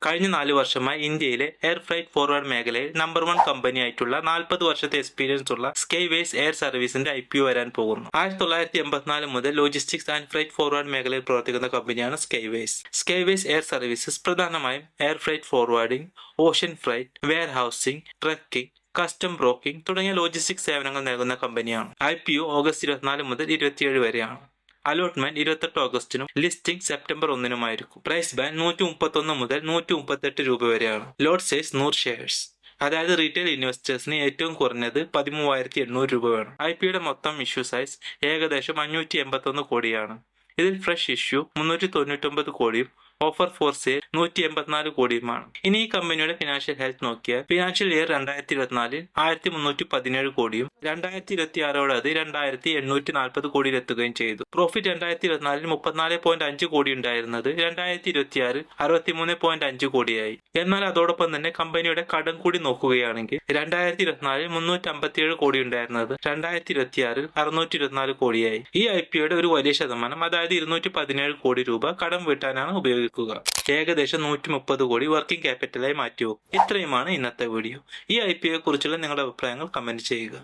കഴിഞ്ഞ 4 വർഷമായി ഇന്ത്യയിലെ എയർ ഫ്രൈറ്റ് ഫോർവേഡ് മേഖലയിൽ നമ്പർ 1 കമ്പനിയായിട്ടുള്ള 40 വർഷത്തെ എക്സ്പീരിയൻസ് ഉള്ള സ്കൈവേസ് എയർ സർവീസിന്റെ IPO വരാൻ പോകുന്നു. 1984 മുതൽ ലോജിസ്റ്റിക്സ് ആൻഡ് ഫ്രൈറ്റ് ഫോർവേഡ് മേഖലയിൽ പ്രവർത്തിക്കുന്ന കമ്പനിയാണ് സ്കൈവേസ്. സ്കൈവേസ് എയർ സർവീസസ് പ്രധാനമായും air freight forwarding, ocean freight, warehousing, trucking, custom broking തുടങ്ങിയ ലോജിസ്റ്റിക്സ് സേവനങ്ങൾ നൽകുന്ന കമ്പനിയാണ്. IPO ഓഗസ്റ്റ് 24 മുതൽ 27 വരെയാണ്. അലോട്ട്മെന്റ് 28 ഓഗസ്റ്റിനും ലിസ്റ്റിംഗ് സെപ്റ്റംബർ 1-നുമായിരിക്കും. പ്രൈസ് ബാൻഡ് 131 മുതൽ 138 രൂപ വരെയാണ്. Lot size 100 shares. അതായത് റീറ്റെയിൽ ഇൻവെസ്റ്റേഴ്സിന് ഏറ്റവും കുറഞ്ഞത് 13,800 രൂപ വേണം. IPOയുടെ മൊത്തം ഇഷ്യൂ സൈസ് ഏകദേശം 581 കോടിയാണ്. ഇതിൽ ഫ്രഷ് ഇഷ്യൂ 399 കോടിയും ഓഫർ ഫോർ സെയിൽ 184 കോടിയുമാണ്. ഇനി ഈ കമ്പനിയുടെ ഫിനാൻഷ്യൽ ഹെൽത്ത് നോക്കിയാൽ ഫിനാൻഷ്യൽ ഇയർ 2024 1317 കോടിയും 2026 അത് 2840 കോടിയിലെത്തുകയും ചെയ്തു. പ്രോഫിറ്റ് 2024 34.5 കോടി ഉണ്ടായിരുന്നത് 2026 63.5 കോടിയായി. എന്നാൽ അതോടൊപ്പം തന്നെ കമ്പനിയുടെ കടം കൂടി നോക്കുകയാണെങ്കിൽ 2024 357 കോടി ഉണ്ടായിരുന്നത് 2026 624 കോടിയായി. ഈ IPOയുടെ ഒരു വലിയ ശതമാനം, അതായത് 217 കോടി രൂപ കടം വീട്ടാനാണ് ഉപയോഗിക്കുക. ഏകദേശം 130 കോടി വർക്കിംഗ് ക്യാപിറ്റലായി മാറ്റിവെക്കും. ഇത്രയുമാണ് ഇന്നത്തെ വീഡിയോ. ഈ IPOയെ കുറിച്ചുള്ള നിങ്ങളുടെ അഭിപ്രായങ്ങൾ കമന്റ് ചെയ്യുക.